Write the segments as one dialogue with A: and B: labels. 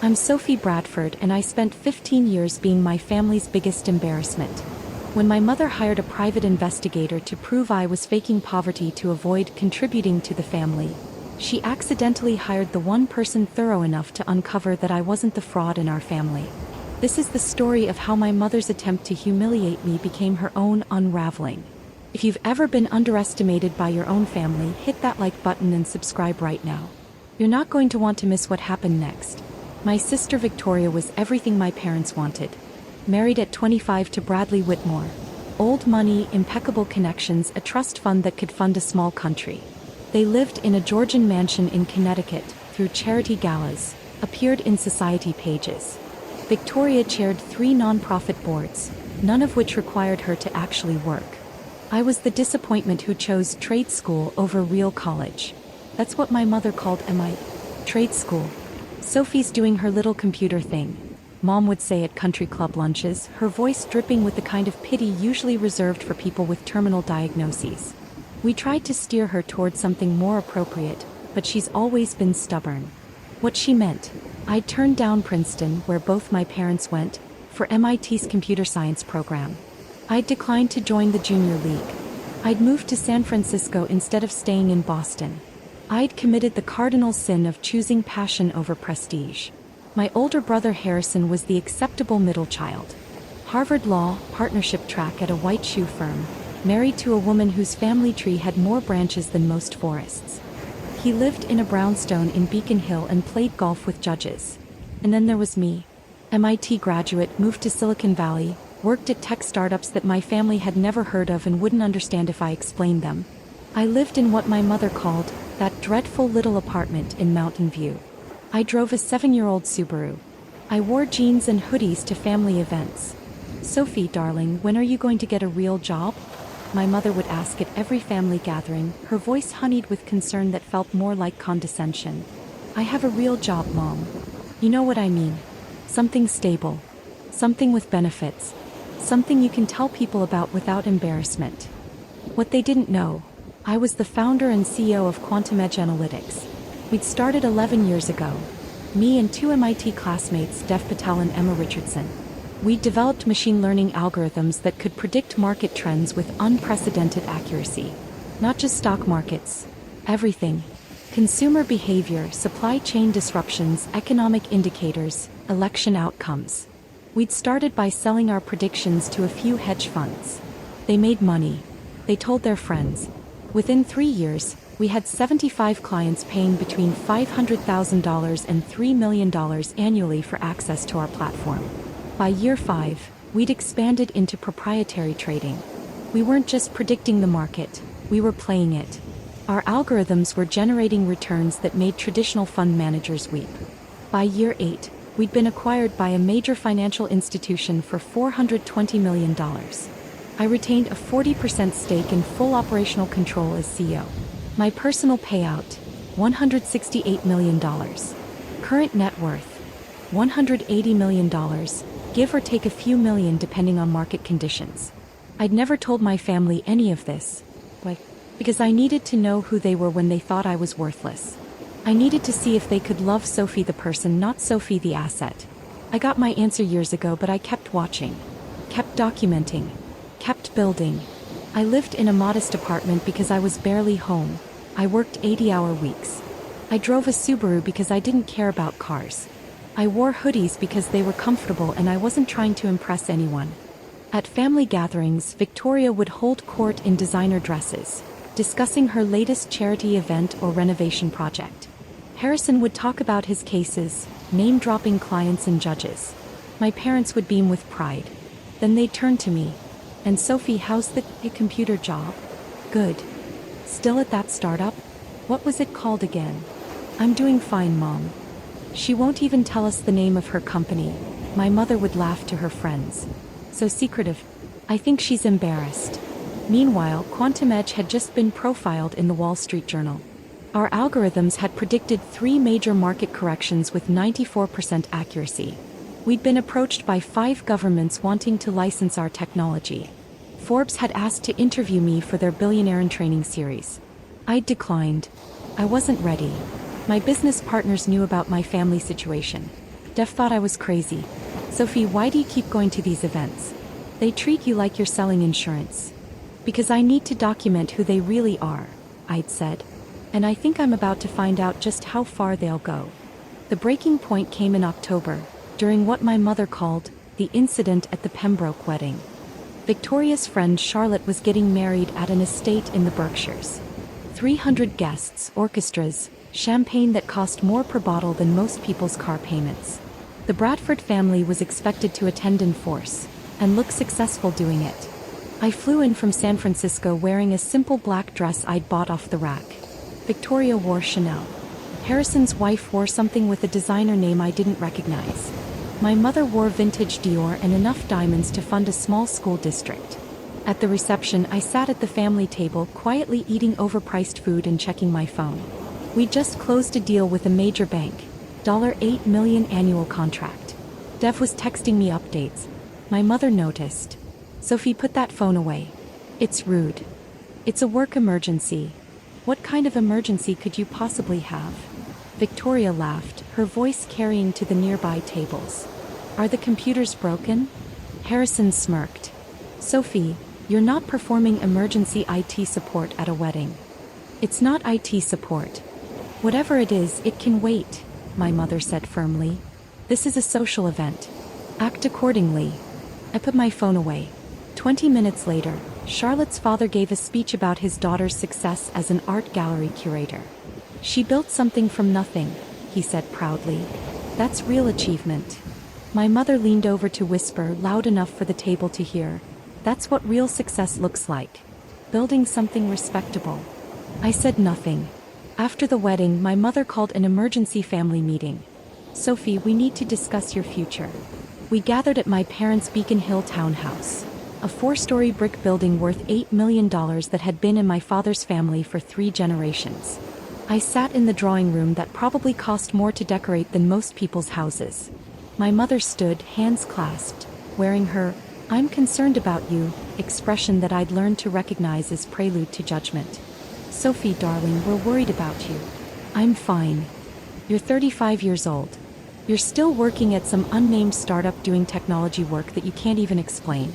A: I'm Sophie Bradford and I spent 15 years being my family's biggest embarrassment. When my mother hired a private investigator to prove I was faking poverty to avoid contributing to the family, she accidentally hired the one person thorough enough to uncover that I wasn't the fraud in our family. This is the story of how my mother's attempt to humiliate me became her own unraveling. If you've ever been underestimated by your own family, hit that like button and subscribe right now. You're not going to want to miss what happened next. My sister Victoria was everything my parents wanted. Married at 25 to Bradley Whitmore. Old money, impeccable connections, a trust fund that could fund a small country. They lived in a Georgian mansion in Connecticut, through charity galas, appeared in society pages. Victoria chaired 3 non-profit boards, none of which required her to actually work. I was the disappointment who chose trade school over real college. That's what my mother called MI. Trade school. Sophie's doing her little computer thing, Mom would say at country club lunches, her voice dripping with the kind of pity usually reserved for people with terminal diagnoses. We tried to steer her towards something more appropriate, but she's always been stubborn. What she meant, I'd turned down Princeton, where both my parents went, for MIT's computer science program. I'd declined to join the junior league. I'd moved to San Francisco instead of staying in Boston. I'd committed the cardinal sin of choosing passion over prestige. My older brother Harrison was the acceptable middle child. Harvard Law, partnership track at a white shoe firm, married to a woman whose family tree had more branches than most forests. He lived in a brownstone in Beacon Hill and played golf with judges. And then there was me. MIT graduate, moved to Silicon Valley, worked at tech startups that my family had never heard of and wouldn't understand if I explained them. I lived in what my mother called, that dreadful little apartment in Mountain View. I drove a 7-year-old Subaru. I wore jeans and hoodies to family events. Sophie, darling, when are you going to get a real job? My mother would ask at every family gathering, her voice honeyed with concern that felt more like condescension. I have a real job, Mom. You know what I mean. Something stable. Something with benefits. Something you can tell people about without embarrassment. What they didn't know, I was the founder and CEO of Quantum Edge Analytics. We'd started 11 years ago. Me and 2 MIT classmates, Dev Patel and Emma Richardson. We developed machine learning algorithms that could predict market trends with unprecedented accuracy. Not just stock markets. Everything. Consumer behavior, supply chain disruptions, economic indicators, election outcomes. We'd started by selling our predictions to a few hedge funds. They made money. They told their friends. Within 3 years, we had 75 clients paying between $500,000 and $3 million annually for access to our platform. By year 5, we'd expanded into proprietary trading. We weren't just predicting the market, we were playing it. Our algorithms were generating returns that made traditional fund managers weep. By year 8, we'd been acquired by a major financial institution for $420 million. I retained a 40% stake and full operational control as CEO. My personal payout, $168 million. Current net worth, $180 million, give or take a few million depending on market conditions. I'd never told my family any of this. Why? Because I needed to know who they were when they thought I was worthless. I needed to see if they could love Sophie the person, not Sophie the asset. I got my answer years ago, but I kept watching, kept documenting, kept building. I lived in a modest apartment because I was barely home. I worked 80-hour weeks. I drove a Subaru because I didn't care about cars. I wore hoodies because they were comfortable and I wasn't trying to impress anyone. At family gatherings, Victoria would hold court in designer dresses, discussing her latest charity event or renovation project. Harrison would talk about his cases, name-dropping clients and judges. My parents would beam with pride. Then they'd turn to me. And Sophie, how's the computer job? Good. Still at that startup? What was it called again? I'm doing fine, Mom. She won't even tell us the name of her company. My mother would laugh to her friends. So secretive. I think she's embarrassed. Meanwhile, Quantum Edge had just been profiled in the Wall Street Journal. Our algorithms had predicted 3 major market corrections with 94% accuracy. We'd been approached by 5 governments wanting to license our technology. Forbes had asked to interview me for their Billionaire in Training series. I'd declined. I wasn't ready. My business partners knew about my family situation. Dev thought I was crazy. Sophie, why do you keep going to these events? They treat you like you're selling insurance. Because I need to document who they really are, I'd said. And I think I'm about to find out just how far they'll go. The breaking point came in October, during what my mother called the incident at the Pembroke wedding. Victoria's friend Charlotte was getting married at an estate in the Berkshires. 300 guests, orchestras, champagne that cost more per bottle than most people's car payments. The Bradford family was expected to attend in force, and look successful doing it. I flew in from San Francisco wearing a simple black dress I'd bought off the rack. Victoria wore Chanel. Harrison's wife wore something with a designer name I didn't recognize. My mother wore vintage Dior and enough diamonds to fund a small school district. At the reception, I sat at the family table, quietly eating overpriced food and checking my phone. We'd just closed a deal with a major bank, $8 million annual contract. Dev was texting me updates. My mother noticed. Sophie, put that phone away. It's rude. It's a work emergency. What kind of emergency could you possibly have? Victoria laughed, her voice carrying to the nearby tables. Are the computers broken? Harrison smirked. Sophie, you're not performing emergency IT support at a wedding. It's not IT support. Whatever it is, it can wait, my mother said firmly. This is a social event. Act accordingly. I put my phone away. 20 minutes later, Charlotte's father gave a speech about his daughter's success as an art gallery curator. She built something from nothing, he said proudly. That's real achievement. My mother leaned over to whisper loud enough for the table to hear. That's what real success looks like. Building something respectable. I said nothing. After the wedding, my mother called an emergency family meeting. Sophie, we need to discuss your future. We gathered at my parents' Beacon Hill townhouse, a 4-story brick building worth $8 million that had been in my father's family for 3 generations. I sat in the drawing room that probably cost more to decorate than most people's houses. My mother stood, hands clasped, wearing her "I'm concerned about you" expression that I'd learned to recognize as prelude to judgment. Sophie, darling, we're worried about you. I'm fine. You're 35 years old. You're still working at some unnamed startup doing technology work that you can't even explain.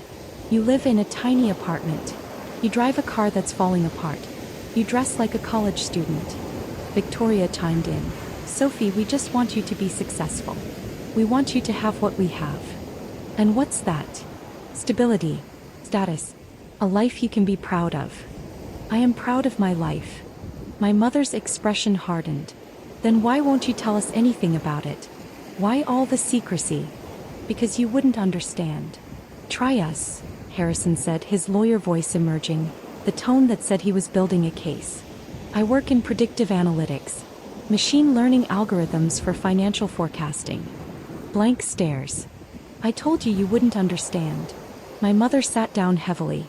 A: You live in a tiny apartment. You drive a car that's falling apart. You dress like a college student. Victoria chimed in. Sophie, we just want you to be successful. We want you to have what we have. And what's that? Stability. Status. A life you can be proud of. I am proud of my life. My mother's expression hardened. Then why won't you tell us anything about it? Why all the secrecy? Because you wouldn't understand. Try us, Harrison said, his lawyer voice emerging, the tone that said he was building a case. I work in predictive analytics, machine learning algorithms for financial forecasting. Blank stares. I told you you wouldn't understand. My mother sat down heavily.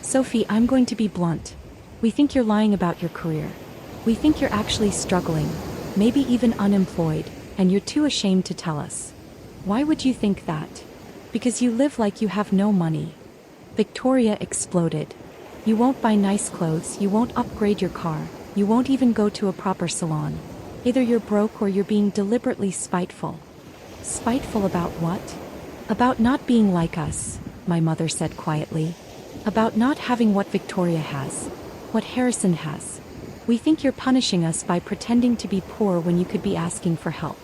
A: Sophie, I'm going to be blunt. We think you're lying about your career. We think you're actually struggling, maybe even unemployed, and you're too ashamed to tell us. Why would you think that? Because you live like you have no money. Victoria exploded. You won't buy nice clothes, you won't upgrade your car, you won't even go to a proper salon. Either you're broke or you're being deliberately spiteful. Spiteful about what? About not being like us, my mother said quietly. About not having what Victoria has. What Harrison has. We think you're punishing us by pretending to be poor when you could be asking for help.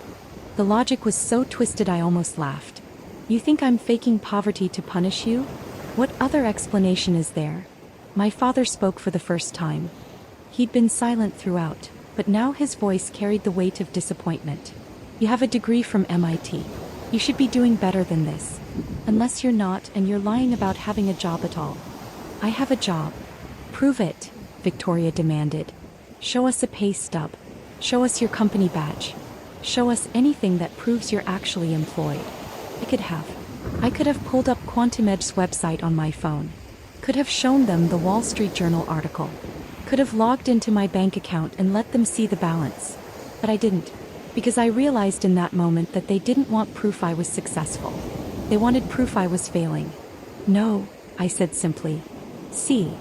A: The logic was so twisted I almost laughed. You think I'm faking poverty to punish you? What other explanation is there? My father spoke for the first time. He'd been silent throughout, but now his voice carried the weight of disappointment. You have a degree from MIT. You should be doing better than this. Unless you're not, and you're lying about having a job at all. I have a job. Prove it, Victoria demanded. Show us a pay stub. Show us your company badge. Show us anything that proves you're actually employed. I could have pulled up Quantum Edge's website on my phone. Could have shown them the Wall Street Journal article. Could have logged into my bank account and let them see the balance. But I didn't. Because I realized in that moment that they didn't want proof I was successful. They wanted proof I was failing. No, I said simply. See.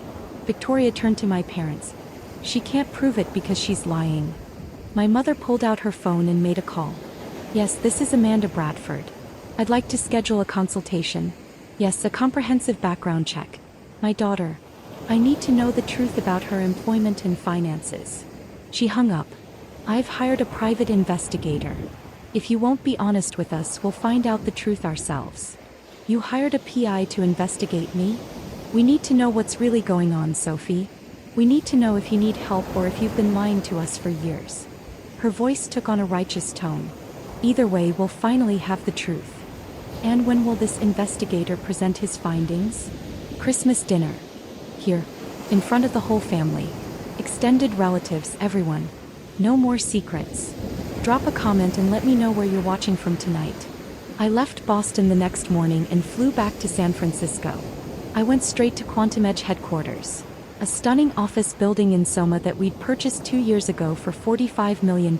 A: Victoria turned to my parents. She can't prove it because she's lying. My mother pulled out her phone and made a call. Yes, this is Amanda Bradford. I'd like to schedule a consultation. Yes, a comprehensive background check. My daughter. I need to know the truth about her employment and finances. She hung up. I've hired a private investigator. If you won't be honest with us, we'll find out the truth ourselves. You hired a PI to investigate me? We need to know what's really going on, Sophie. We need to know if you need help or if you've been lying to us for years. Her voice took on a righteous tone. Either way, we'll finally have the truth. And when will this investigator present his findings? Christmas dinner. Here, in front of the whole family. Extended relatives, everyone. No more secrets. Drop a comment and let me know where you're watching from tonight. I left Boston the next morning and flew back to San Francisco. I went straight to Quantum Edge headquarters, a stunning office building in Soma that we'd purchased 2 years ago for $45 million.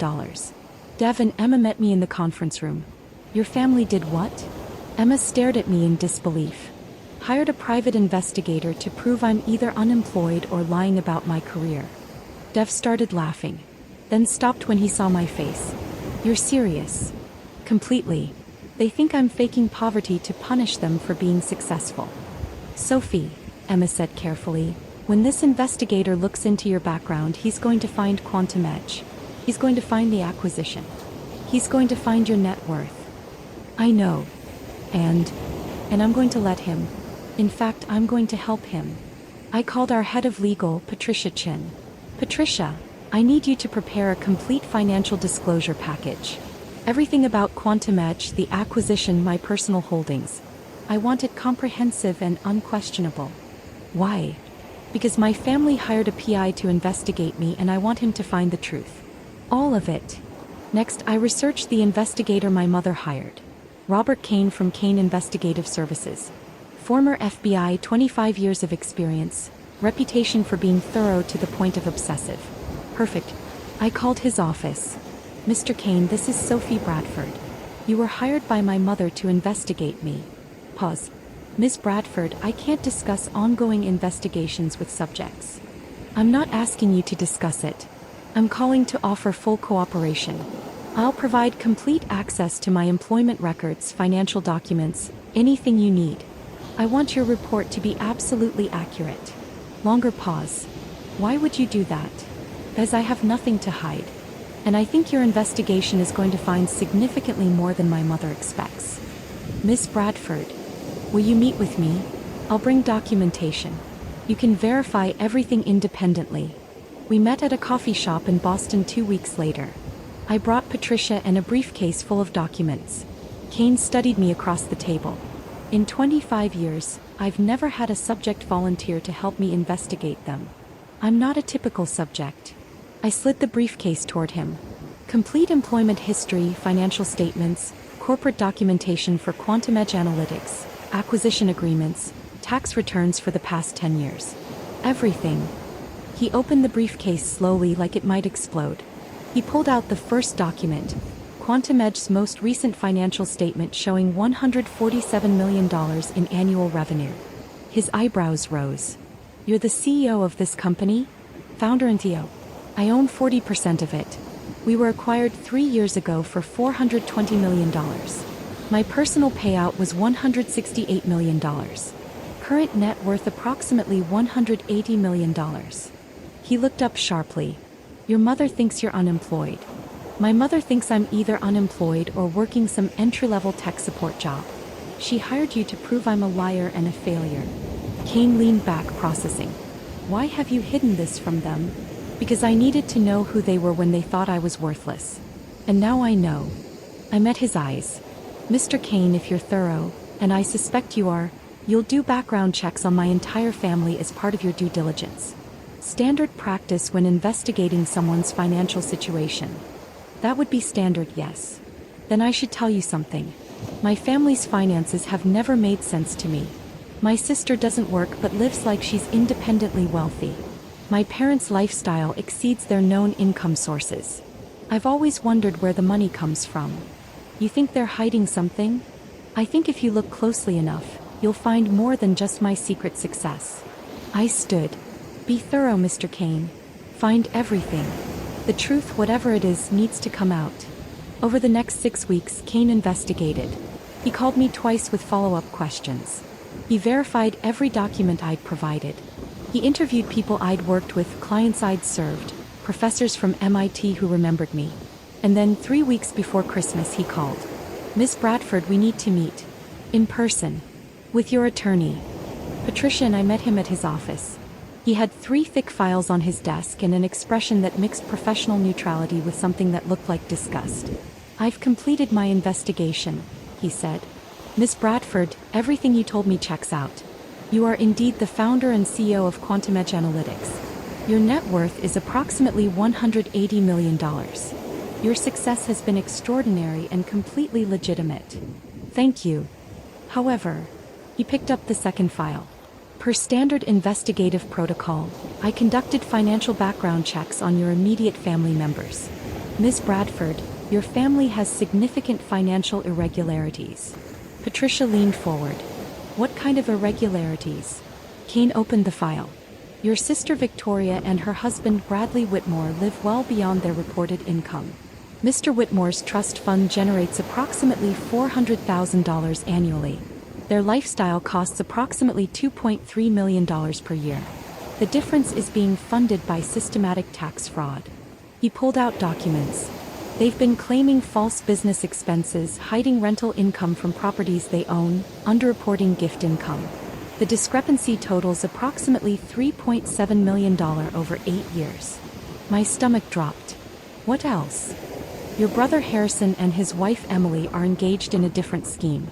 A: Dev and Emma met me in the conference room. Your family did what? Emma stared at me in disbelief. Hired a private investigator to prove I'm either unemployed or lying about my career. Dev started laughing, then stopped when he saw my face. You're serious? Completely. They think I'm faking poverty to punish them for being successful. Sophie, Emma said carefully, when this investigator looks into your background, he's going to find Quantum Edge. He's going to find the acquisition. He's going to find your net worth. I know. And I'm going to let him. In fact, I'm going to help him. I called our head of legal, Patricia Chin. Patricia, I need you to prepare a complete financial disclosure package. Everything about Quantum Edge, the acquisition, my personal holdings. I want it comprehensive and unquestionable. Why? Because my family hired a PI to investigate me and I want him to find the truth. All of it. Next, I researched the investigator my mother hired. Robert Kane from Kane Investigative Services. Former FBI, 25 years of experience, reputation for being thorough to the point of obsessive. Perfect. I called his office. Mr. Kane, this is Sophie Bradford. You were hired by my mother to investigate me. Pause. Ms. Bradford, I can't discuss ongoing investigations with subjects. I'm not asking you to discuss it. I'm calling to offer full cooperation. I'll provide complete access to my employment records, financial documents, anything you need. I want your report to be absolutely accurate. Longer pause. Why would you do that? As I have nothing to hide. And I think your investigation is going to find significantly more than my mother expects. Miss Bradford, will you meet with me? I'll bring documentation. You can verify everything independently. We met at a coffee shop in Boston 2 weeks later. I brought Patricia and a briefcase full of documents. Kane studied me across the table. In 25 years, I've never had a subject volunteer to help me investigate them. I'm not a typical subject. I slid the briefcase toward him. Complete employment history, financial statements, corporate documentation for Quantum Edge Analytics, acquisition agreements, tax returns for the past 10 years. Everything. He opened the briefcase slowly like it might explode. He pulled out the first document, Quantum Edge's most recent financial statement showing $147 million in annual revenue. His eyebrows rose. You're the CEO of this company? Founder and CEO. I own 40% of it. We were acquired 3 years ago for $420 million. My personal payout was $168 million. Current net worth approximately $180 million. He looked up sharply. Your mother thinks you're unemployed. My mother thinks I'm either unemployed or working some entry-level tech support job. She hired you to prove I'm a liar and a failure. Kane leaned back, processing. Why have you hidden this from them? Because I needed to know who they were when they thought I was worthless. And now I know. I met his eyes. Mr. Kane, if you're thorough, and I suspect you are, you'll do background checks on my entire family as part of your due diligence. Standard practice when investigating someone's financial situation. That would be standard, yes. Then I should tell you something. My family's finances have never made sense to me. My sister doesn't work but lives like she's independently wealthy. My parents' lifestyle exceeds their known income sources. I've always wondered where the money comes from. You think they're hiding something? I think if you look closely enough, you'll find more than just my secret success. I stood. Be thorough, Mr. Kane. Find everything. The truth, whatever it is, needs to come out. Over the next 6 weeks, Kane investigated. He called me twice with follow-up questions. He verified every document I'd provided. He interviewed people I'd worked with, clients I'd served, professors from MIT who remembered me. And then 3 weeks before Christmas he called. "Miss Bradford, we need to meet. In person. With your attorney." Patricia and I met him at his office. He had 3 thick files on his desk and an expression that mixed professional neutrality with something that looked like disgust. "I've completed my investigation," he said. "Miss Bradford, everything you told me checks out. You are indeed the founder and CEO of Quantum Edge Analytics. Your net worth is approximately $180 million. Your success has been extraordinary and completely legitimate. Thank you. However," he picked up the second file. "Per standard investigative protocol, I conducted financial background checks on your immediate family members. Ms. Bradford, your family has significant financial irregularities." Patricia leaned forward. "What kind of irregularities?" Kane opened the file. "Your sister Victoria and her husband Bradley Whitmore live well beyond their reported income. Mr. Whitmore's trust fund generates approximately $400,000 annually. Their lifestyle costs approximately $2.3 million per year. The difference is being funded by systematic tax fraud." He pulled out documents. "They've been claiming false business expenses, hiding rental income from properties they own, underreporting gift income. The discrepancy totals approximately $3.7 million over 8 years." My stomach dropped. "What else?" "Your brother Harrison and his wife Emily are engaged in a different scheme.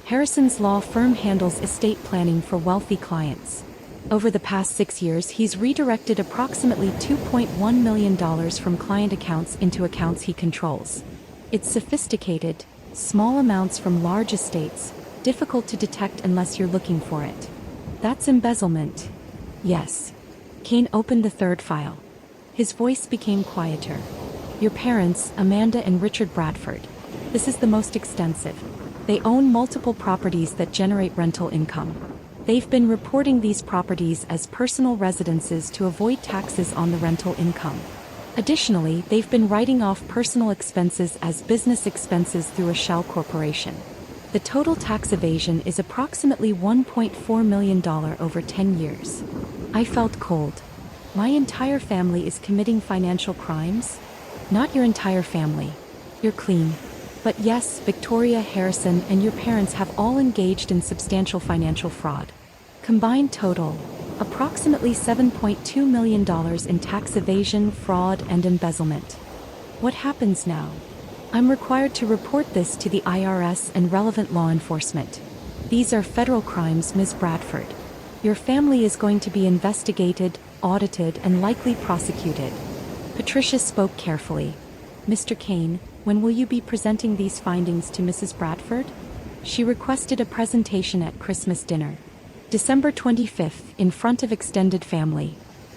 A: Harrison's law firm handles estate planning for wealthy clients. Over the past 6 years, he's redirected approximately $2.1 million from client accounts into accounts he controls. It's sophisticated, small amounts from large estates, difficult to detect unless you're looking for it. That's embezzlement." "Yes." Kane opened the third file. His voice became quieter. "Your parents, Amanda and Richard Bradford. This is the most extensive. They own multiple properties that generate rental income. They've been reporting these properties as personal residences to avoid taxes on the rental income. Additionally, they've been writing off personal expenses as business expenses through a shell corporation. The total tax evasion is approximately $1.4 million over 10 years. I felt cold. My entire family is committing financial crimes? Not your entire family. You're clean. But yes, Victoria, Harrison, and your parents have all engaged in substantial financial fraud. Combined total, approximately $7.2 million in tax evasion, fraud, and embezzlement. What happens now? I'm required to report this to the IRS and relevant law enforcement. These are federal crimes, Ms. Bradford. Your family is going to be investigated, audited, and likely prosecuted." Patricia spoke carefully. "Mr. Kane, when will you be presenting these findings to Mrs. Bradford?" She requested a presentation at Christmas dinner. December 25th, in front of extended family.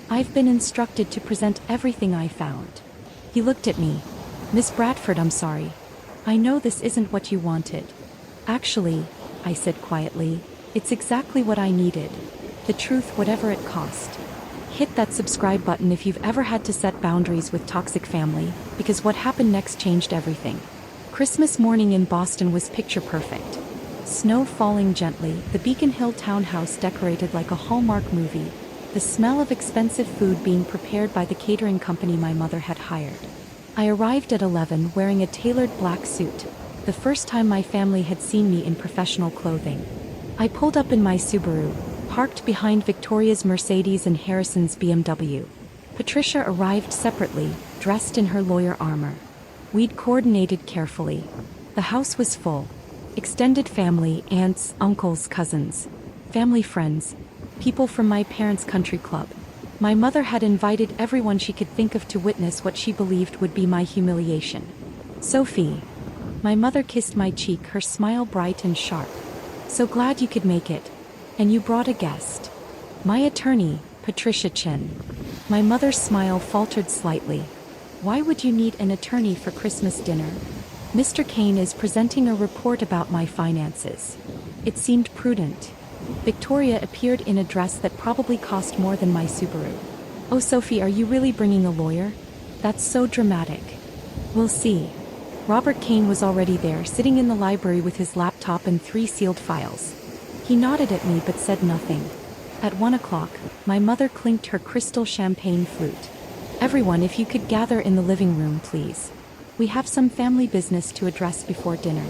A: "I've been instructed to present everything I found." He looked at me. "Miss Bradford, I'm sorry. I know this isn't what you wanted." "Actually," I said quietly, "it's exactly what I needed. The truth, whatever it cost." Hit that subscribe button if you've ever had to set boundaries with toxic family, because what happened next changed everything. Christmas morning in Boston was picture perfect. Snow falling gently, the Beacon Hill townhouse decorated like a Hallmark movie, the smell of expensive food being prepared by the catering company my mother had hired. I arrived at 11 wearing a tailored black suit, the first time my family had seen me in professional clothing. I pulled up in my Subaru, parked behind Victoria's Mercedes and Harrison's BMW. Patricia arrived separately, dressed in her lawyer armor. We'd coordinated carefully. The house was full. Extended family, aunts, uncles, cousins, family friends, people from my parents' country club. My mother had invited everyone she could think of to witness what she believed would be my humiliation. "Sophie." My mother kissed my cheek, her smile bright and sharp. "So glad you could make it. And you brought a guest." "My attorney, Patricia Chin." My mother's smile faltered slightly. "Why would you need an attorney for Christmas dinner?" "Mr. Kane is presenting a report about my finances." It seemed prudent. Victoria appeared in a dress that probably cost more than my Subaru. "Oh, Sophie, are you really bringing a lawyer? That's so dramatic." "We'll see." Robert Kane was already there, sitting in the library with his laptop and 3 sealed files. He nodded at me but said nothing. At 1 o'clock, my mother clinked her crystal champagne flute. "Everyone, if you could gather in the living room, please. We have some family business to address before dinner."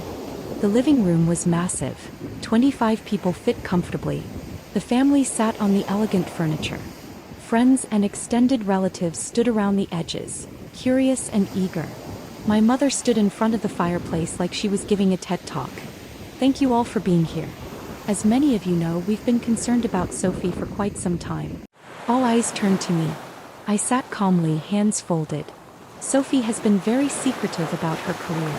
A: The living room was massive. 25 people fit comfortably. The family sat on the elegant furniture. Friends and extended relatives stood around the edges, curious and eager. My mother stood in front of the fireplace like she was giving a TED Talk. "Thank you all for being here. As many of you know, we've been concerned about Sophie for quite some time." All eyes turned to me. I sat calmly, hands folded. Sophie has been very secretive about her career.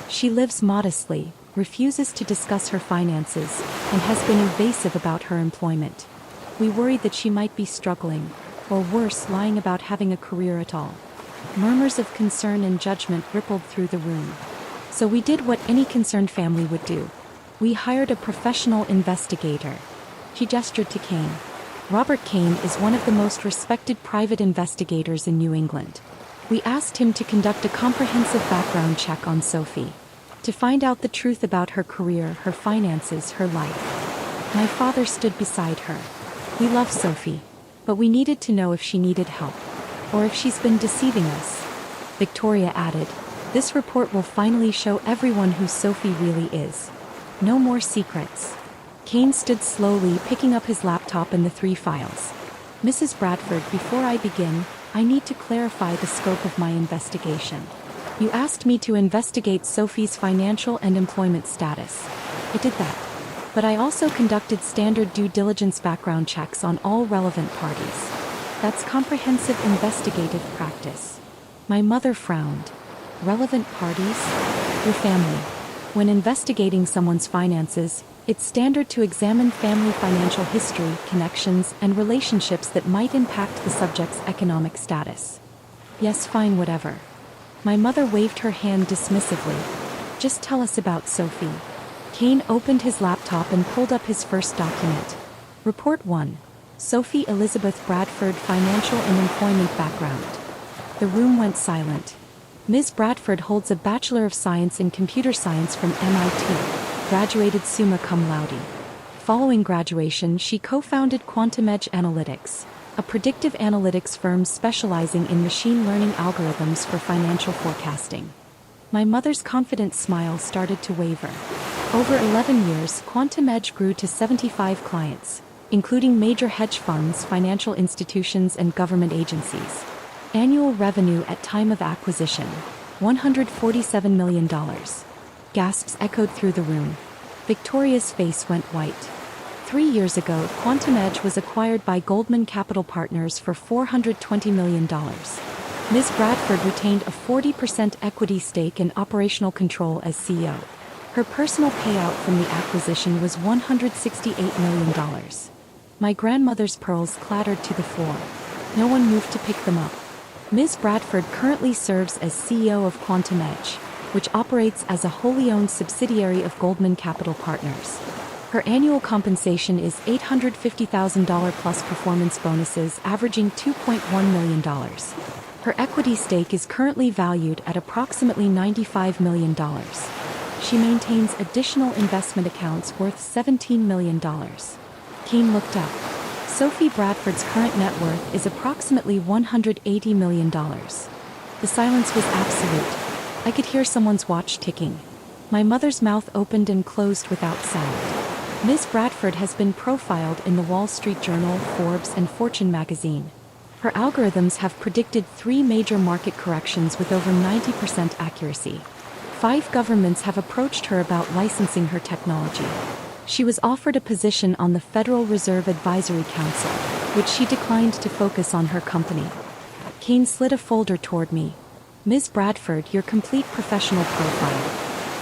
A: She lives modestly, refuses to discuss her finances, and has been evasive about her employment. We worried that she might be struggling, or worse, lying about having a career at all. Murmurs of concern and judgment rippled through the room. So we did what any concerned family would do. We hired a professional investigator. She gestured to Kane. Robert Kane is one of the most respected private investigators in New England. We asked him to conduct a comprehensive background check on Sophie, to find out the truth about her career, her finances, her life. My father stood beside her. We love Sophie, but we needed to know if she needed help, or if she's been deceiving us. Victoria added, "This report will finally show everyone who Sophie really is. No more secrets." Kane stood slowly, picking up his laptop and the 3 files. "Mrs. Bradford, before I begin, I need to clarify the scope of my investigation. You asked me to investigate Sophie's financial and employment status. I did that. But I also conducted standard due diligence background checks on all relevant parties. That's comprehensive investigative practice." My mother frowned. "Relevant parties? Your family. When investigating someone's finances, it's standard to examine family financial history, connections, and relationships that might impact the subject's economic status." "Yes, fine, whatever." My mother waved her hand dismissively. "Just tell us about Sophie." Kane opened his laptop and pulled up his first document. Report 1. Sophie Elizabeth Bradford, Financial and Employment Background. The room went silent. Ms. Bradford holds a Bachelor of Science in Computer Science from MIT, graduated summa cum laude. Following graduation, she co-founded Quantum Edge Analytics, a predictive analytics firm specializing in machine learning algorithms for financial forecasting. My mother's confident smile started to waver. Over 11 years, Quantum Edge grew to 75 clients, including major hedge funds, financial institutions, and government agencies. Annual revenue at time of acquisition, $147 million. Gasps echoed through the room. Victoria's face went white. 3 years ago, Quantum Edge was acquired by Goldman Capital Partners for $420 million. Ms. Bradford retained a 40% equity stake and operational control as CEO. Her personal payout from the acquisition was $168 million. My grandmother's pearls clattered to the floor. No one moved to pick them up. Ms. Bradford currently serves as CEO of Quantum Edge, which operates as a wholly owned subsidiary of Goldman Capital Partners. Her annual compensation is $850,000 plus performance bonuses averaging $2.1 million. Her equity stake is currently valued at approximately $95 million. She maintains additional investment accounts worth $17 million. Kane looked up. Sophie Bradford's current net worth is approximately $180 million. The silence was absolute. I could hear someone's watch ticking. My mother's mouth opened and closed without sound. Ms. Bradford has been profiled in the Wall Street Journal, Forbes, and Fortune magazine. Her algorithms have predicted 3 major market corrections with over 90% accuracy. 5 governments have approached her about licensing her technology. She was offered a position on the Federal Reserve Advisory Council, which she declined to focus on her company. Kane slid a folder toward me. "Ms. Bradford, your complete professional profile.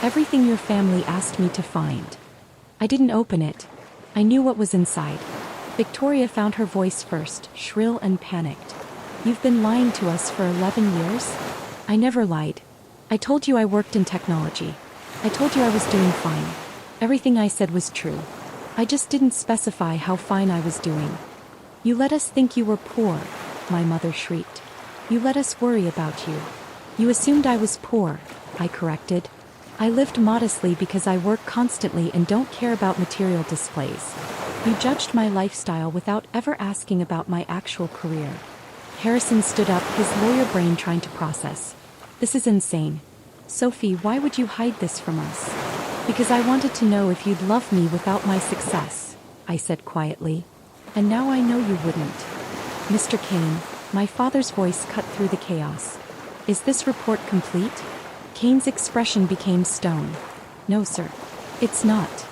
A: Everything your family asked me to find." I didn't open it. I knew what was inside. Victoria found her voice first, shrill and panicked. "You've been lying to us for 11 years?" "I never lied. I told you I worked in technology. I told you I was doing fine. Everything I said was true. I just didn't specify how fine I was doing." "You let us think you were poor," my mother shrieked. "You let us worry about you. You assumed I was poor, I corrected. I lived modestly because I work constantly and don't care about material displays. You judged my lifestyle without ever asking about my actual career. Harrison stood up, his lawyer brain trying to process. This is insane. Sophie, why would you hide this from us? Because I wanted to know if you'd love me without my success, I said quietly. And now I know you wouldn't. Mr. Kane, my father's voice cut through the chaos. Is this report complete? Kane's expression became stone. No, sir. It's not.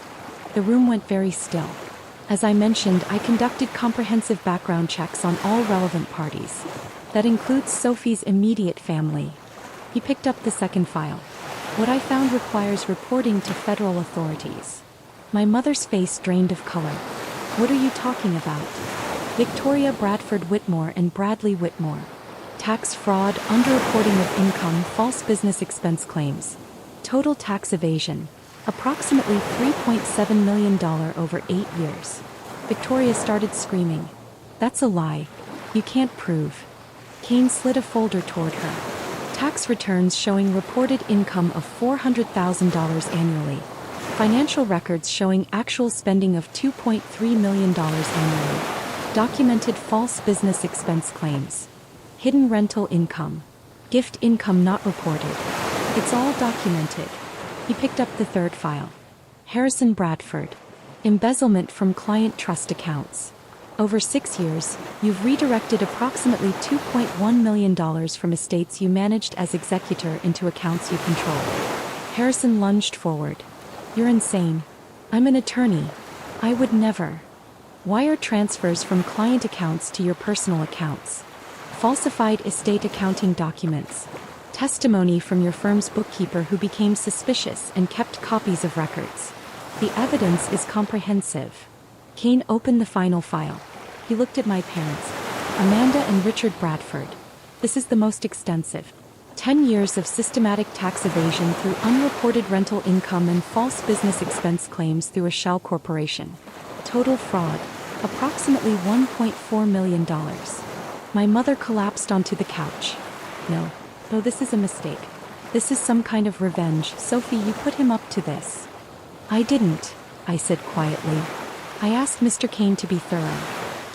A: The room went very still. As I mentioned, I conducted comprehensive background checks on all relevant parties. That includes Sophie's immediate family. He picked up the second file. What I found requires reporting to federal authorities. My mother's face drained of color. What are you talking about? Victoria Bradford Whitmore and Bradley Whitmore. Tax fraud, underreporting of income, false business expense claims. Total tax evasion. Approximately $3.7 million over 8 years. Victoria started screaming. That's a lie. You can't prove. Kane slid a folder toward her. Tax returns showing reported income of $400,000 annually. Financial records showing actual spending of $2.3 million annually. Documented false business expense claims. Hidden rental income. Gift income not reported. It's all documented. He picked up the third file. Harrison Bradford. Embezzlement from client trust accounts. Over 6 years, you've redirected approximately $2.1 million from estates you managed as executor into accounts you control. Harrison lunged forward. You're insane. I'm an attorney. I would never. Wire transfers from client accounts to your personal accounts. Falsified estate accounting documents. Testimony from your firm's bookkeeper who became suspicious and kept copies of records. The evidence is comprehensive. Kane opened the final file. He looked at my parents, Amanda and Richard Bradford. This is the most extensive. 10 years of systematic tax evasion through unreported rental income and false business expense claims through a shell corporation. Total fraud, approximately $1.4 million. My mother collapsed onto the couch. No, this is a mistake. This is some kind of revenge. Sophie, you put him up to this. I didn't, I said quietly. I asked Mr. Kane to be thorough,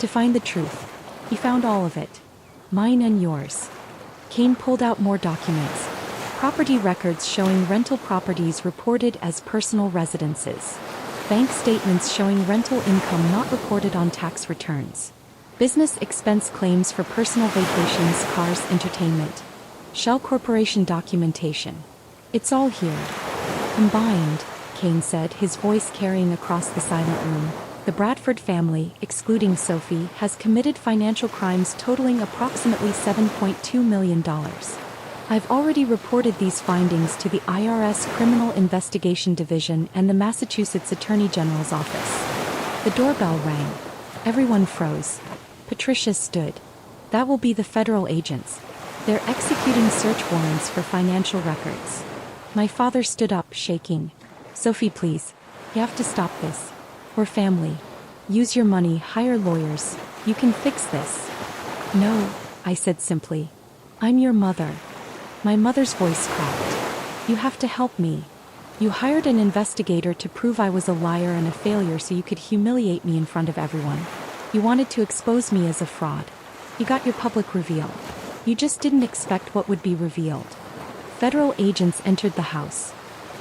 A: to find the truth. He found all of it. Mine and yours. Kane pulled out more documents. Property records showing rental properties reported as personal residences. Bank statements showing rental income not reported on tax returns. Business expense claims for personal vacations, cars, entertainment. Shell corporation documentation. It's all here. Combined, Kane said, his voice carrying across the silent room. The Bradford family, excluding Sophie, has committed financial crimes totaling approximately $7.2 million. I've already reported these findings to the IRS Criminal Investigation Division and the Massachusetts Attorney General's office. The doorbell rang. Everyone froze. Patricia stood. That will be the federal agents. They're executing search warrants for financial records. My father stood up, shaking. Sophie, please. You have to stop this. We're family. Use your money, hire lawyers. You can fix this. No, I said simply. I'm your mother. My mother's voice cracked. You have to help me. You hired an investigator to prove I was a liar and a failure so you could humiliate me in front of everyone. You wanted to expose me as a fraud. You got your public reveal. You just didn't expect what would be revealed. Federal agents entered the house.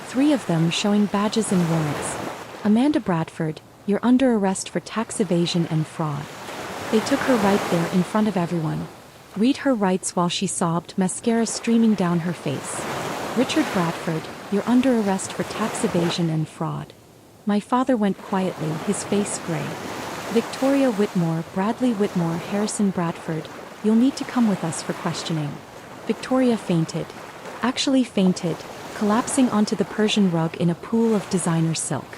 A: 3 of them showing badges and warrants. Amanda Bradford, you're under arrest for tax evasion and fraud. They took her right there in front of everyone. Read her rights while she sobbed, mascara streaming down her face. Richard Bradford, you're under arrest for tax evasion and fraud. My father went quietly, his face gray. Victoria Whitmore, Bradley Whitmore, Harrison Bradford, you'll need to come with us for questioning. Victoria fainted. Actually fainted, collapsing onto the Persian rug in a pool of designer silk.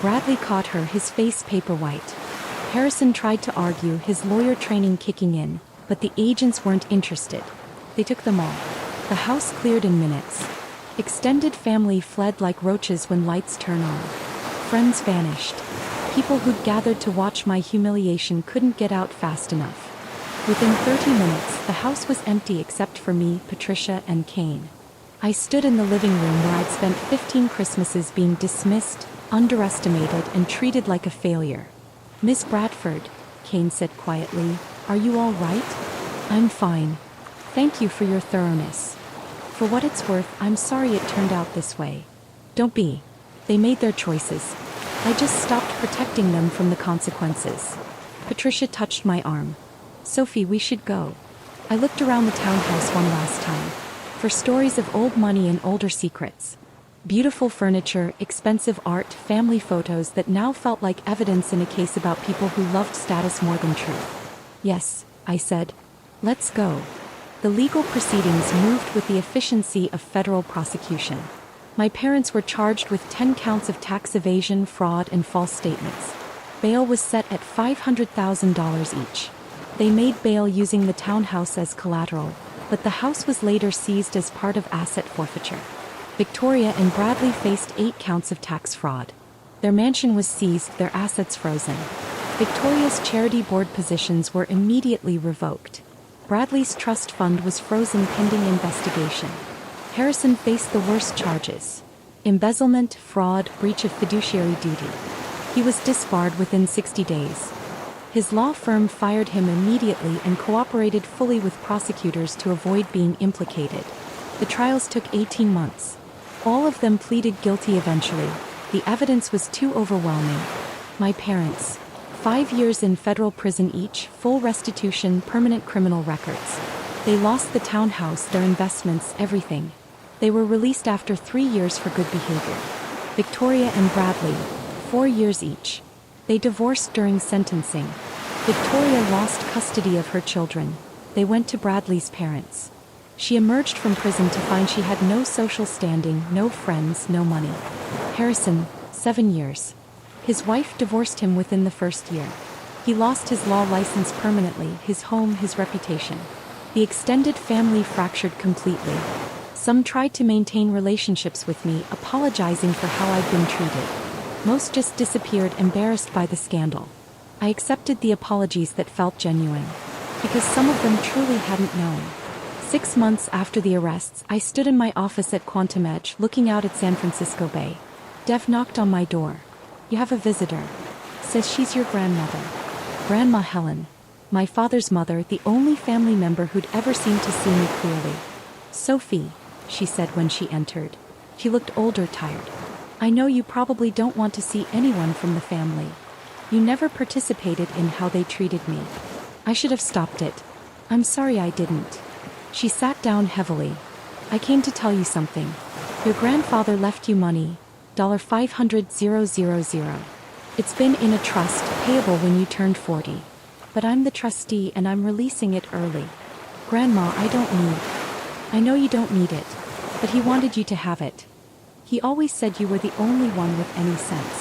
A: Bradley caught her, his face paper white. Harrison tried to argue, his lawyer training kicking in, but the agents weren't interested. They took them all. The house cleared in minutes. Extended family fled like roaches when lights turn on. Friends vanished. People who'd gathered to watch my humiliation couldn't get out fast enough. Within 30 minutes, the house was empty except for me, Patricia, and Kane. I stood in the living room where I'd spent 15 Christmases being dismissed, underestimated, and treated like a failure. "Miss Bradford," Kane said quietly, "are you all right?" "I'm fine. Thank you for your thoroughness. For what it's worth, I'm sorry it turned out this way." "Don't be. They made their choices. I just stopped protecting them from the consequences." Patricia touched my arm. "Sophie, we should go." I looked around the townhouse one last time, for stories of old money and older secrets. Beautiful furniture, expensive art, family photos that now felt like evidence in a case about people who loved status more than truth. "Yes," I said. "Let's go." The legal proceedings moved with the efficiency of federal prosecution. My parents were charged with 10 counts of tax evasion, fraud, and false statements. Bail was set at $500,000 each. They made bail using the townhouse as collateral, but the house was later seized as part of asset forfeiture. Victoria and Bradley faced 8 counts of tax fraud. Their mansion was seized, their assets frozen. Victoria's charity board positions were immediately revoked. Bradley's trust fund was frozen pending investigation. Harrison faced the worst charges: embezzlement, fraud, breach of fiduciary duty. He was disbarred within 60 days. His law firm fired him immediately and cooperated fully with prosecutors to avoid being implicated. The trials took 18 months. All of them pleaded guilty eventually. The evidence was too overwhelming. My parents: 5 years in federal prison each, full restitution, permanent criminal records. They lost the townhouse, their investments, everything. They were released after 3 years for good behavior. Victoria and Bradley: 4 years each. They divorced during sentencing. Victoria lost custody of her children. They went to Bradley's parents. She emerged from prison to find she had no social standing, no friends, no money. Harrison: 7 years. His wife divorced him within the first year. He lost his law license permanently, his home, his reputation. The extended family fractured completely. Some tried to maintain relationships with me, apologizing for how I'd been treated. Most just disappeared, embarrassed by the scandal. I accepted the apologies that felt genuine, because some of them truly hadn't known. 6 months after the arrests, I stood in my office at Quantum Edge, looking out at San Francisco Bay. Dev knocked on my door. "You have a visitor. Says she's your grandmother." Grandma Helen. My father's mother, the only family member who'd ever seemed to see me clearly. "Sophie," she said when she entered. She looked older, tired. "I know you probably don't want to see anyone from the family. You never participated in how they treated me. I should have stopped it. I'm sorry I didn't." She sat down heavily. "I came to tell you something. Your grandfather left you money, $500,000. It's been in a trust, payable when you turned 40. But I'm the trustee and I'm releasing it early." "Grandma, I know you don't need it. But he wanted you to have it. He always said you were the only one with any sense."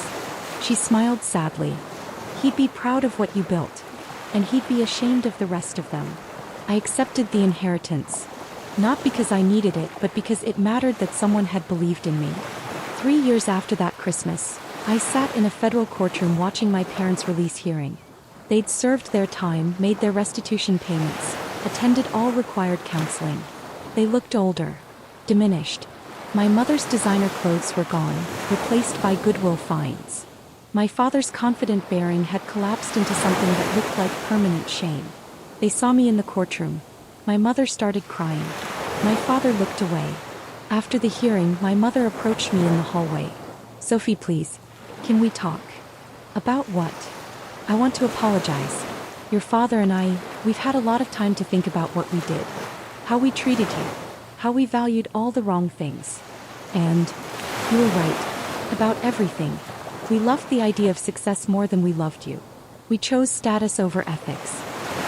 A: She smiled sadly. "He'd be proud of what you built. And he'd be ashamed of the rest of them." I accepted the inheritance. Not because I needed it, but because it mattered that someone had believed in me. 3 years after that Christmas, I sat in a federal courtroom watching my parents' release hearing. They'd served their time, made their restitution payments, attended all required counseling. They looked older, diminished. My mother's designer clothes were gone, replaced by Goodwill finds. My father's confident bearing had collapsed into something that looked like permanent shame. They saw me in the courtroom. My mother started crying. My father looked away. After the hearing, my mother approached me in the hallway. "Sophie, please. Can we talk?" "About what?" "I want to apologize. Your father and we've had a lot of time to think about what we did. How we treated you. How we valued all the wrong things. And you were right. About everything. We loved the idea of success more than we loved you. We chose status over ethics.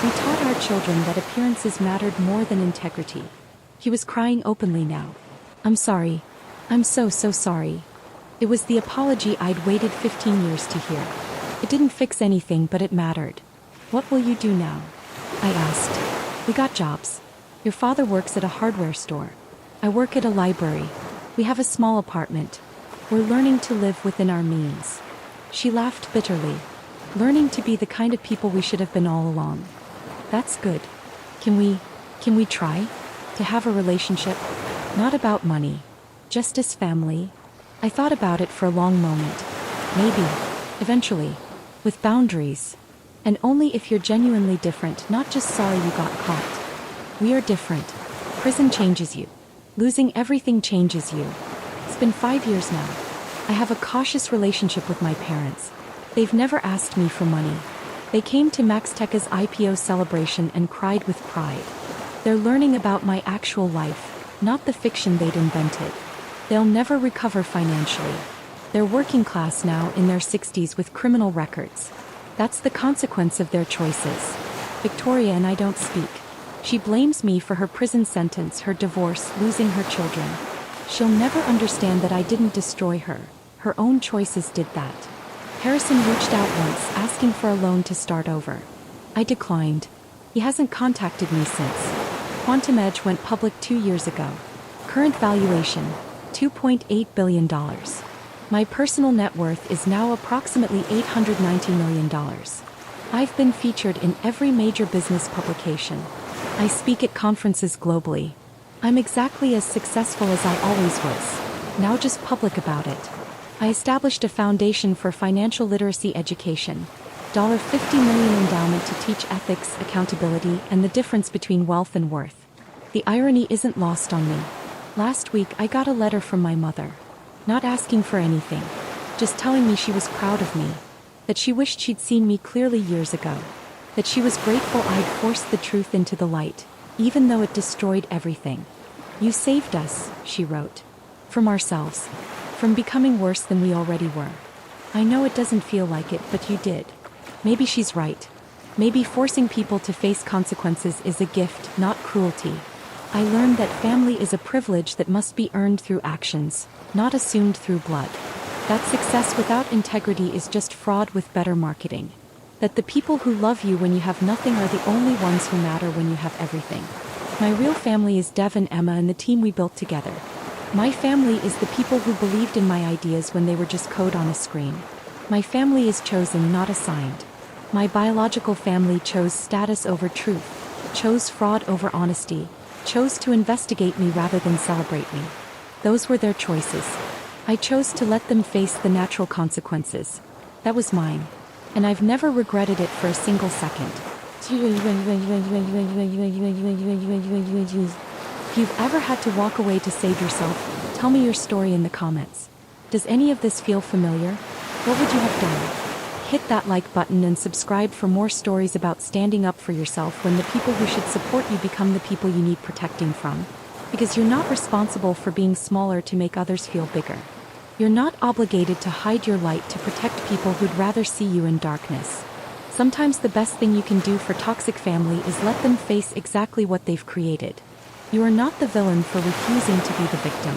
A: We taught our children that appearances mattered more than integrity." He was crying openly now. "I'm sorry. I'm so sorry." It was the apology I'd waited 15 years to hear. It didn't fix anything, but it mattered. "What will you do now?" I asked. "We got jobs. Your father works at a hardware store. I work at a library. We have a small apartment. We're learning to live within our means." She laughed bitterly. "Learning to be the kind of people we should have been all along." That's good. Can we try? To have a relationship? Not about money. Just as family? I thought about it for a long moment. Maybe. Eventually. With boundaries. And only if you're genuinely different, not just sorry you got caught. We are different. Prison changes you. Losing everything changes you. It's been 5 years now. I have a cautious relationship with my parents. They've never asked me for money. They came to Maxteca's IPO celebration and cried with pride. They're learning about my actual life, not the fiction they'd invented. They'll never recover financially. They're working class now in their 60s with criminal records. That's the consequence of their choices. Victoria and I don't speak. She blames me for her prison sentence, her divorce, losing her children. She'll never understand that I didn't destroy her. Her own choices did that. Harrison reached out once, asking for a loan to start over. I declined. He hasn't contacted me since. Quantum Edge went public 2 years ago. Current valuation, $2.8 billion. My personal net worth is now approximately $890 million. I've been featured in every major business publication. I speak at conferences globally. I'm exactly as successful as I always was, now just public about it. I established a foundation for financial literacy education, $50 million endowment to teach ethics, accountability, and the difference between wealth and worth. The irony isn't lost on me. Last week I got a letter from my mother. Not asking for anything, just telling me she was proud of me, that she wished she'd seen me clearly years ago, that she was grateful I'd forced the truth into the light, even though it destroyed everything. You saved us, she wrote. From ourselves. From becoming worse than we already were. I know it doesn't feel like it, but you did. Maybe she's right. Maybe forcing people to face consequences is a gift, not cruelty. I learned that family is a privilege that must be earned through actions, not assumed through blood. That success without integrity is just fraud with better marketing. That the people who love you when you have nothing are the only ones who matter when you have everything. My real family is Dev and Emma and the team we built together. My family is the people who believed in my ideas when they were just code on a screen. My family is chosen, not assigned. My biological family chose status over truth, chose fraud over honesty, chose to investigate me rather than celebrate me. Those were their choices. I chose to let them face the natural consequences. That was mine. And I've never regretted it for a single second. If you've ever had to walk away to save yourself, tell me your story in the comments. Does any of this feel familiar? What would you have done? Hit that like button and subscribe for more stories about standing up for yourself when the people who should support you become the people you need protecting from. Because you're not responsible for being smaller to make others feel bigger. You're not obligated to hide your light to protect people who'd rather see you in darkness. Sometimes the best thing you can do for toxic family is let them face exactly what they've created. You are not the villain for refusing to be the victim.